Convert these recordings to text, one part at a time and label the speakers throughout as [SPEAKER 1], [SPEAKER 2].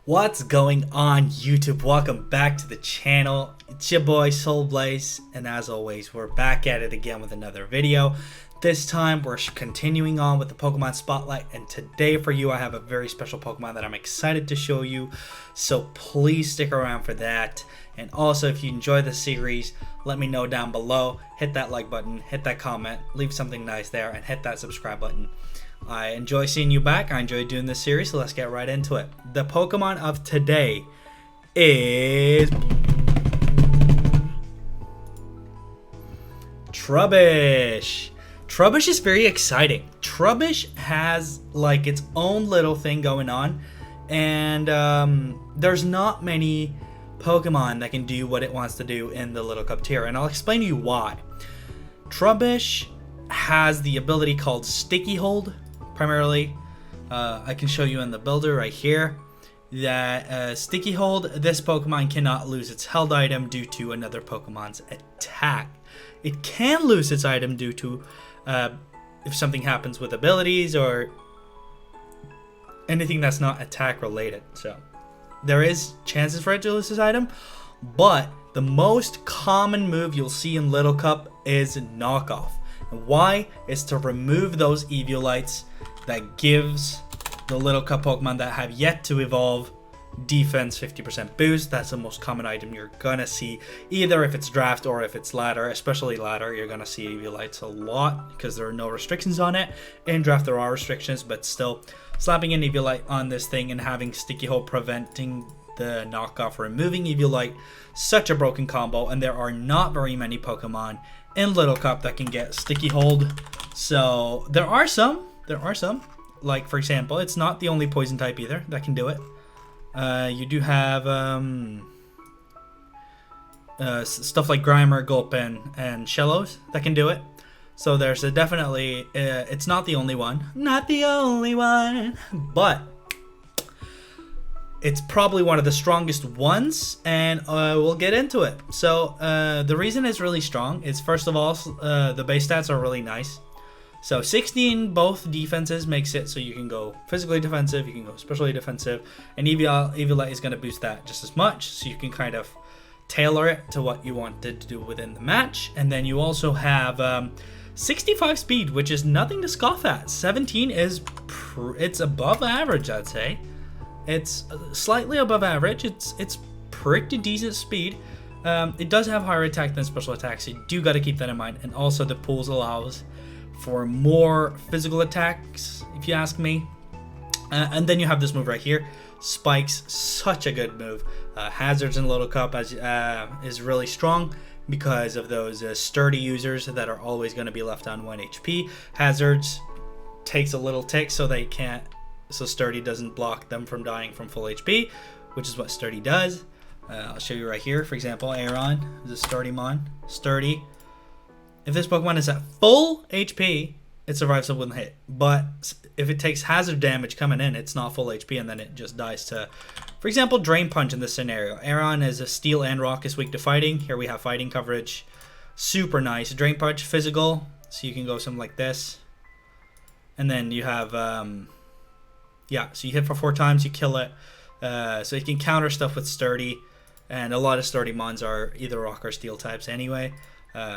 [SPEAKER 1] What's going on, YouTube? Welcome back to the channel. It's your boy Soulblaze, and as always, we're back at it again with another video. This time we're continuing on with the Pokemon Spotlight, and today for you I have a very special Pokemon that I'm excited to show you, so please stick around for that. And also, if you enjoy the series, let me know down below. Hit that like button, hit that comment, leave something nice there, and hit that subscribe button. I enjoy seeing you back. I enjoy doing this series, so let's get right into it. The Pokemon of today is Trubbish. Trubbish is very exciting. Trubbish has like its own little thing going on, and there's not many Pokemon that can do what it wants to do in the Little Cup tier, and I'll explain to you why. Trubbish has the ability called Sticky Hold. Primarily, I can show you in the builder right here that Sticky Hold, this Pokemon cannot lose its held item due to another Pokemon's attack. It can lose its item due to if something happens with abilities or anything that's not attack related. So there is chances for it to lose its item, but the most common move you'll see in Little Cup is Knockoff. And why? Is to remove those Eviolites that gives the Little Cup Pokemon that have yet to evolve defense 50% boost. That's the most common item you're gonna see, either if it's draft or if it's ladder. Especially ladder, you're gonna see Eviolites a lot because there are no restrictions on it. In draft there are restrictions, but still, slapping an Eviolite on this thing and having Sticky Hold preventing the knockoff, removing Eviolite, such a broken combo, and there are not very many Pokemon in Little Cup that can get Sticky Hold. So there are some, like for example, it's not the only poison type either that can do it. You do have stuff like Grimer, Gulpin, and Shellos that can do it. So there's a definitely, it's not the only one, but it's probably one of the strongest ones, and we'll get into it. So the reason it's really strong is, first of all, the base stats are really nice. So 16 both defenses makes it so you can go physically defensive, you can go specially defensive, and Eviolite is going to boost that just as much, so you can kind of tailor it to what you wanted to do within the match. And then you also have 65 speed, which is nothing to scoff at. 17 is it's above average, I'd say. It's slightly above average. It's pretty decent speed. It does have higher attack than special attacks, so you do got to keep that in mind. And also the pools allows for more physical attacks, if you ask me. And then you have this move right here, Spikes, such a good move. Hazards in Little Cup is really strong because of those sturdy users that are always going to be left on 1 HP. Hazards takes a little tick so they can't, so Sturdy doesn't block them from dying from full HP, which is what Sturdy does. I'll show you right here. For example, Aeron is a Sturdy mon. Sturdy. If this Pokemon is at full HP, it survives a one hit. But if it takes hazard damage coming in, it's not full HP, and then it just dies to, for example, Drain Punch in this scenario. Aeron is a Steel and Rock, is weak to fighting. Here we have fighting coverage. Super nice. Drain Punch, physical, so you can go something like this. And then you have, yeah, so you hit for 4 times, you kill it. So you can counter stuff with Sturdy, and a lot of Sturdy mons are either Rock or Steel types anyway.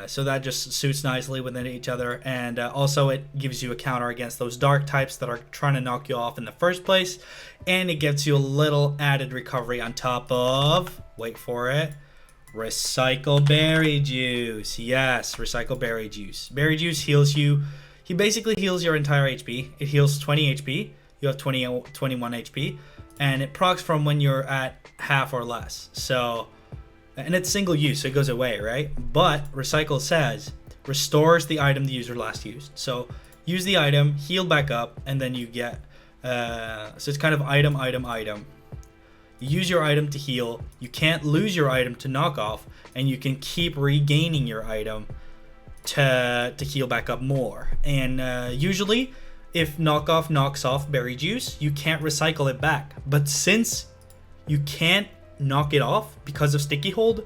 [SPEAKER 1] So that just suits nicely within each other, and also it gives you a counter against those dark types that are trying to knock you off in the first place, and it gives you a little added recovery on top of, wait for it, Recycle Berry Juice. Yes, Recycle Berry Juice. Berry Juice heals you. He basically heals your entire HP. It heals 20 HP. You have 21 HP, and it procs from when you're at half or less. So, and it's single use, so it goes away, right? But Recycle says restores the item the user last used. So use the item, heal back up, and then you get so it's kind of item. You use your item to heal. You can't lose your item to knock off, and you can keep regaining your item to heal back up more. And usually, if knockoff knocks off Berry Juice, you can't recycle it back. But since you can't knock it off because of Sticky Hold,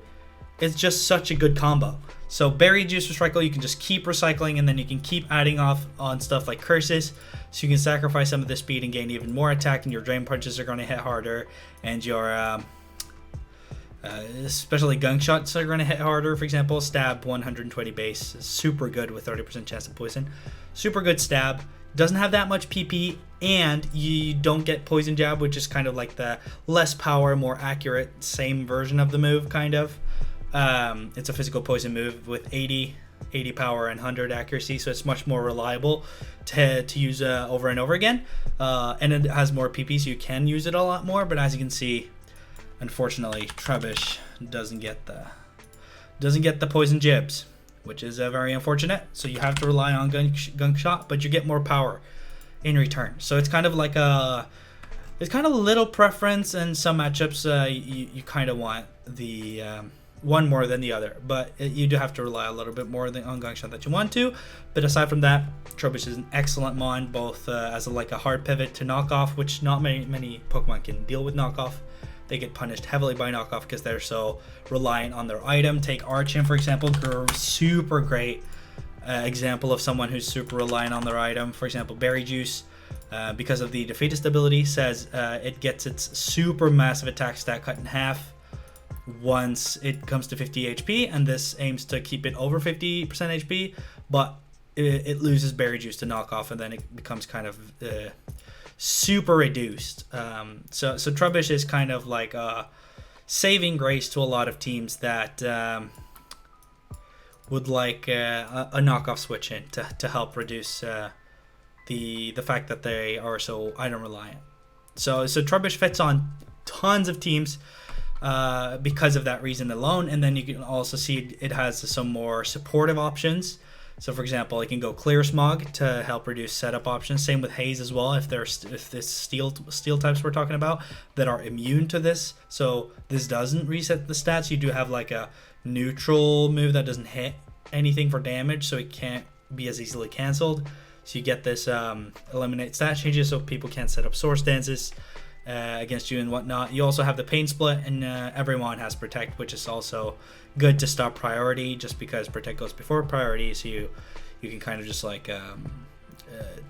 [SPEAKER 1] it's just such a good combo. So Berry Juice Recycle, you can just keep recycling, and then you can keep adding off on stuff like Curses. So you can sacrifice some of the speed and gain even more attack, and your Drain Punches are going to hit harder, and your especially Gunk Shots are going to hit harder. For example, Stab 120 base is super good with 30% chance of poison. Super good stab. Doesn't have that much PP, and you don't get Poison Jab, which is kind of like the less power, more accurate, same version of the move, kind of. It's a physical poison move with 80 power and 100 accuracy, so it's much more reliable to use over and over again. And it has more PP, so you can use it a lot more. But as you can see, unfortunately, Trubbish doesn't get the poison jibs, which is very unfortunate. So you have to rely on Gunk Shot, but you get more power in return. So it's kind of like a little preference, and some matchups you kind of want the one more than the other, but you do have to rely a little bit more on Gunk Shot that you want to. But aside from that, Trubbish is an excellent mon, both as a hard pivot to knockoff, which not many Pokemon can deal with knockoff. They get punished heavily by knockoff because they're so reliant on their item. Take Archon, for example, super great example of someone who's super reliant on their item. For example, Berry Juice, because of the defeatist ability, says it gets its super massive attack stat cut in half once it comes to 50 HP, and this aims to keep it over 50% HP, but it loses Berry Juice to knockoff, and then it becomes kind of super reduced. So Trubbish is kind of like a saving grace to a lot of teams that would like a knockoff switch in to help reduce the fact that they are so item reliant. So Trubbish fits on tons of teams because of that reason alone. And then you can also see it has some more supportive options. So for example, it can go Clear Smog to help reduce setup options. Same with Haze as well, if this steel types we're talking about that are immune to this. So this doesn't reset the stats. You do have like a neutral move that doesn't hit anything for damage, so it can't be as easily cancelled. So you get this eliminate stat changes, so people can't set up source dances against you and whatnot. You also have the Pain Split, and everyone has Protect, which is also good to stop priority, just because Protect goes before priority, so you can kind of just like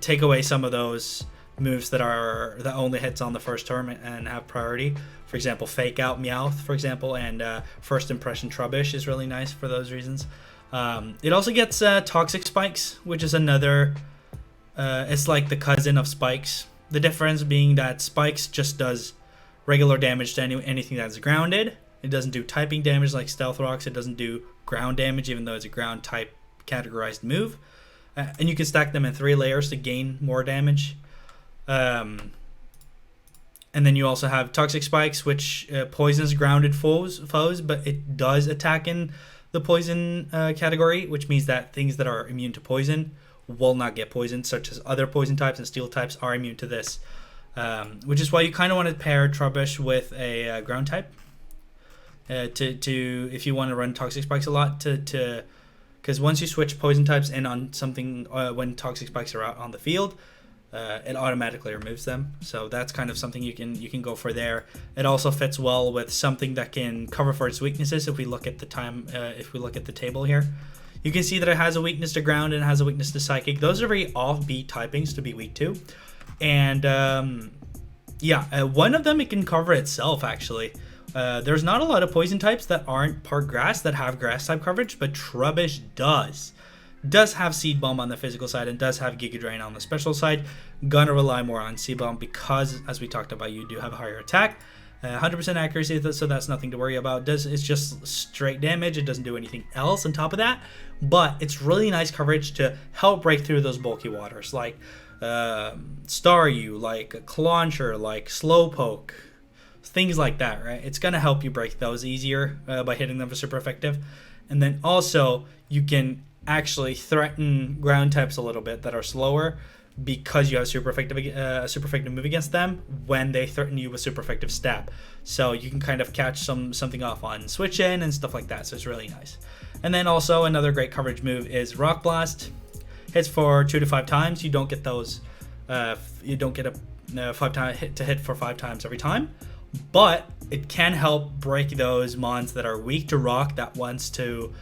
[SPEAKER 1] take away some of those moves that only hits on the first turn and have priority. For example, Fake Out Meowth, for example, and First Impression Trubbish is really nice for those reasons. It also gets Toxic Spikes, which is another it's like the cousin of Spikes. The difference being that Spikes just does regular damage to anything that's grounded. It doesn't do typing damage like Stealth Rocks. It doesn't do ground damage, even though it's a ground type categorized move. And you can stack them in 3 layers to gain more damage. And then you also have Toxic Spikes, which poisons grounded foes, but it does attack in the poison category, which means that things that are immune to poison will not get poisoned, such as other poison types and steel types are immune to this, which is why you kind of want to pair Trubbish with a ground type to if you want to run Toxic Spikes a lot, because once you switch poison types in on something when Toxic Spikes are out on the field, it automatically removes them. So that's kind of something you can go for there. It also fits well with something that can cover for its weaknesses. If we look at the table here, you can see that it has a weakness to ground and it has a weakness to psychic. Those are very offbeat typings to be weak to. And one of them it can cover itself, actually. There's not a lot of poison types that aren't part grass that have grass type coverage, but Trubbish does have Seed Bomb on the physical side and does have Giga Drain on the special side. Gonna rely more on Seed Bomb because, as we talked about, you do have a higher attack. 100% accuracy, so that's nothing to worry about. It's just straight damage. It doesn't do anything else on top of that, but it's really nice coverage to help break through those bulky waters, like Staryu, like Clauncher, like Slowpoke, things like that, right? It's gonna help you break those easier by hitting them for super effective. And then also you can actually threaten ground types a little bit that are slower, because you have a super effective move against them when they threaten you with super effective stab. So you can kind of catch something off on switch in and stuff like that. So it's really nice. And then also another great coverage move is Rock Blast. Hits for 2 to 5 times. You don't get those. You don't get a 5 time hit to hit for 5 times every time. but it can help break those mons that are weak to rock, that wants to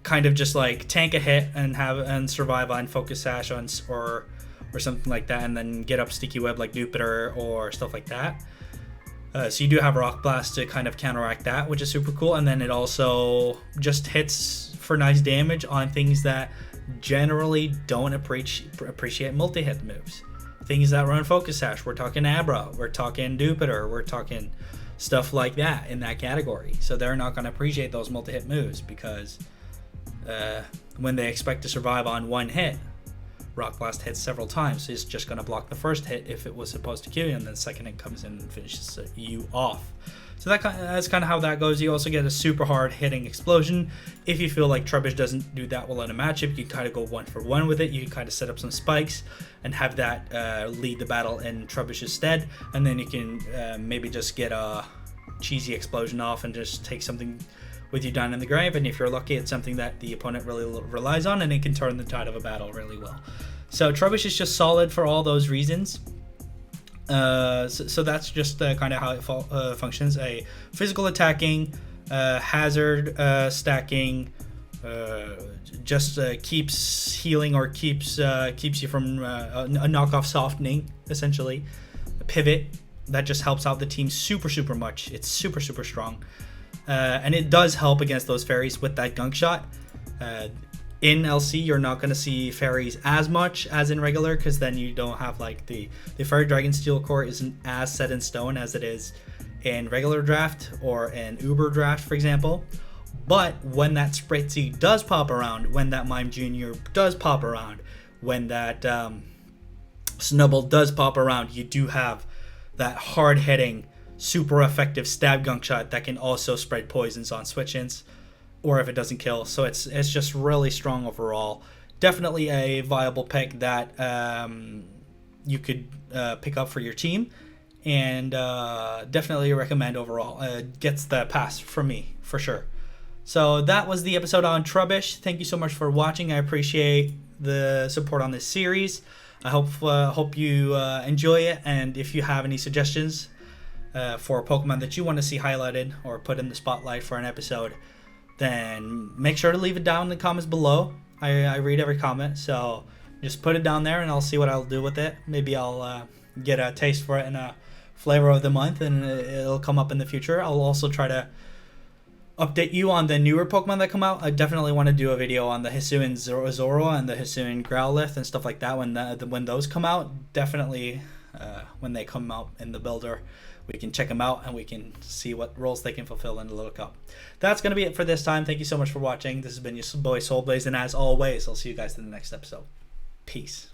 [SPEAKER 1] kind of just like tank a hit and survive on focus sash on or something like that, and then get up sticky web like Jupiter or stuff like that. So you do have Rock Blast to kind of counteract that, which is super cool. And then it also just hits for nice damage on things that generally don't appreciate multi-hit moves. Things that run focus sash. We're talking Abra, we're talking Jupiter, we're talking stuff like that in that category. So they're not going to appreciate those multi-hit moves because when they expect to survive on one hit, Rock Blast hits several times, so it's just going to block the first hit if it was supposed to kill you, and then the second hit comes in and finishes you off. So that's kind of how that goes. You also get a super hard hitting explosion. If you feel like Trubbish doesn't do that well in a matchup, you can kind of go 1-for-1 with it. You can kind of set up some spikes and have that lead the battle in Trubbish's stead, and then you can maybe just get a cheesy explosion off and just take something with you down in the grave, and if you're lucky, it's something that the opponent really relies on, and it can turn the tide of a battle really well. So Trubbish is just solid for all those reasons. So that's just kind of how it functions. A physical attacking, hazard stacking, just keeps healing or keeps you from a knockoff softening, essentially. A pivot that just helps out the team super much. It's super strong. And it does help against those fairies with that gunk shot. In LC, you're not going to see fairies as much as in regular, because then you don't have like the Fairy Dragon Steel Core isn't as set in stone as it is in regular draft or in Uber draft, for example. But when that Spritzy does pop around, when that Mime Junior does pop around, when that Snubble does pop around, you do have that hard hitting, super effective stab gunk shot that can also spread poisons on switch-ins, or if it doesn't kill. So it's just really strong overall. Definitely a viable pick that you could pick up for your team, and definitely recommend overall. Gets the pass from me for sure. So that was the episode on Trubbish. Thank you so much for watching. I appreciate the support on this series. I hope you enjoy it, and if you have any suggestions for Pokemon that you want to see highlighted or put in the spotlight for an episode, then make sure to leave it down in the comments below. I read every comment, so just put it down there and I'll see what I'll do with it. Maybe I'll get a taste for it in a flavor of the month, and it'll come up in the future. I'll also try to update you on the newer Pokemon that come out. I definitely want to do a video on the Hisuian Zoro and the Hisuian Growlithe and stuff like that when those come out. Definitely when they come out in the builder, we can check them out and we can see what roles they can fulfill in the Little Cup. That's going to be it for this time. Thank you so much for watching. This has been your boy Soulblaze, and as always, I'll see you guys in the next episode. Peace.